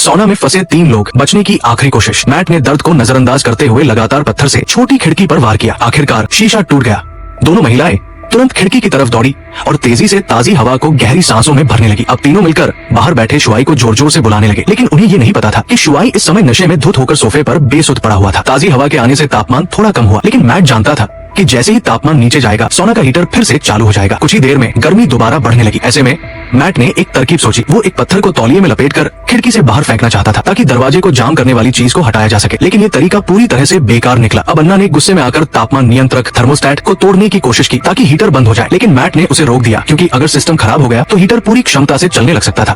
सोना में फंसे 3 लोग, बचने की आखिरी कोशिश। मैट ने दर्द को नजरअंदाज करते हुए लगातार पत्थर से छोटी खिड़की पर वार किया। आखिरकार शीशा टूट गया। दोनों महिलाएं तुरंत खिड़की की तरफ दौड़ी और तेजी से ताजी हवा को गहरी सांसों में भरने लगी। अब तीनों मिलकर बाहर बैठे शुआई को जोर जोर से बुलाने लगे, लेकिन उन्हें ये नहीं पता था कि शुआई इस समय नशे में धुत होकर सोफे पर बेसुध पड़ा हुआ था। ताजी हवा के आने से तापमान थोड़ा कम हुआ, लेकिन मैट जानता था कि जैसे ही तापमान नीचे जाएगा सोना का हीटर फिर से चालू हो जाएगा। कुछ ही देर में गर्मी दोबारा बढ़ने लगी। ऐसे में मैट ने एक तरकीब सोची। वो एक पत्थर को तौलिए में लपेटकर खिड़की से बाहर फेंकना चाहता था ताकि दरवाजे को जाम करने वाली चीज को हटाया जा सके, लेकिन ये तरीका पूरी तरह से बेकार निकला। अब अन्ना ने गुस्से में आकर तापमान नियंत्रक थर्मोस्टेट को तोड़ने की कोशिश की ताकि हीटर बंद हो जाए, लेकिन मैट ने उसे रोक दिया क्योंकि अगर सिस्टम खराब हो गया तो हीटर पूरी क्षमता से चलने लग सकता था,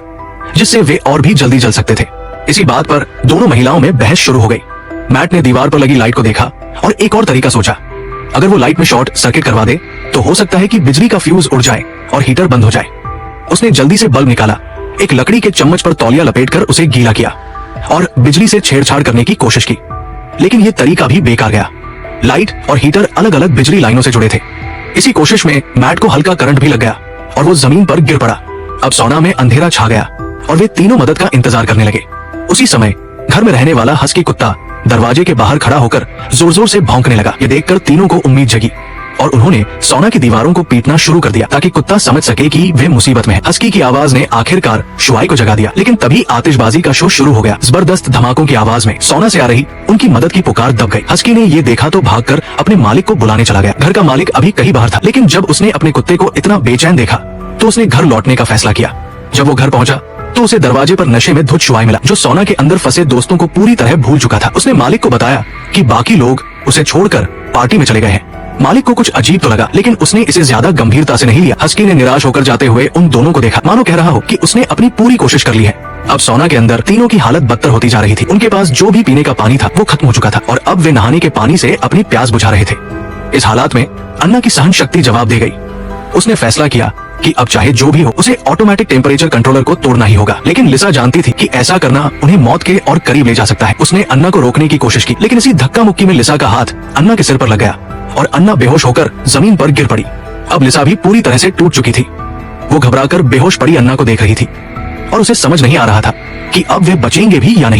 जिससे वे और भी जल्दी जल सकते थे। इसी बात पर दोनों महिलाओं में बहस शुरू हो गई। मैट ने दीवार पर लगी लाइट को देखा और एक और तरीका सोचा। अगर वो लाइट में शॉर्ट सर्किट करवा दे तो हो सकता है कि बिजली का फ्यूज उड़ जाए और हीटर बंद हो जाए। उसने जल्दी से बल्ब निकाला, एक लकड़ी के चम्मच पर तौलिया लपेटकर उसे गीला किया और बिजली से छेड़छाड़ करने की कोशिश की, लेकिन ये तरीका भी बेकार गया। लाइट और हीटर अलग अलग बिजली लाइनों से जुड़े थे। इसी कोशिश में मैट को हल्का करंट भी लग गया और वो जमीन पर गिर पड़ा। अब सोना में अंधेरा छा गया और वे तीनों मदद का इंतजार करने लगे। उसी समय घर में रहने वाला हस्की कुत्ता दरवाजे के बाहर खड़ा होकर जोर जोर से भौंकने लगा। ये देखकर तीनों को उम्मीद जगी और उन्होंने सोना की दीवारों को पीटना शुरू कर दिया ताकि कुत्ता समझ सके कि वे मुसीबत में है। हस्की की आवाज ने आखिरकार शुआई को जगा दिया, लेकिन तभी आतिशबाजी का शो शुरू हो गया। जबरदस्त धमाकों की आवाज में सोना से आ रही उनकी मदद की पुकार दब गई। हस्की ने ये देखा तो भागकर अपने मालिक को बुलाने चला गया। घर का मालिक अभी कहीं बाहर था, लेकिन जब उसने अपने कुत्ते को इतना बेचैन देखा तो उसने घर लौटने का फैसला किया। जब वो घर पहुंचा तो उसे दरवाजे पर नशे में धुत शुआई मिला, जो सोना के अंदर फंसे दोस्तों को पूरी तरह भूल चुका था। उसने मालिक को बताया कि बाकी लोग उसे छोड़कर पार्टी में चले गए हैं। मालिक को कुछ अजीब तो लगा, लेकिन उसने इसे ज्यादा गंभीरता से नहीं लिया। हस्की ने निराश होकर जाते हुए उन दोनों को देखा, मानो कह रहा हो कि उसने अपनी पूरी कोशिश कर ली है। अब सोना के अंदर तीनों की हालत बदतर होती जा रही थी। उनके पास जो भी पीने का पानी था वो खत्म हो चुका था और अब वे नहाने के पानी से अपनी प्यास बुझा रहे थे। इस हालात में अन्ना की सहन शक्ति जवाब दे गई। उसने फैसला किया कि अब चाहे जो भी हो उसे ऑटोमेटिक टेम्परेचर कंट्रोलर को तोड़ना ही होगा, लेकिन लिसा जानती थी कि ऐसा करना उन्हें मौत के और करीब ले जा सकता है। उसने अन्ना को रोकने की कोशिश की, लेकिन इसी धक्का मुक्की में लिसा का हाथ अन्ना के सिर पर लग गया और अन्ना बेहोश होकर जमीन पर गिर पड़ी। अब लिसा भी पूरी तरह से टूट चुकी थी। वो घबराकर बेहोश पड़ी अन्ना को देख रही थी और उसे समझ नहीं आ रहा था कि अब वे बचेंगे भी या नहीं।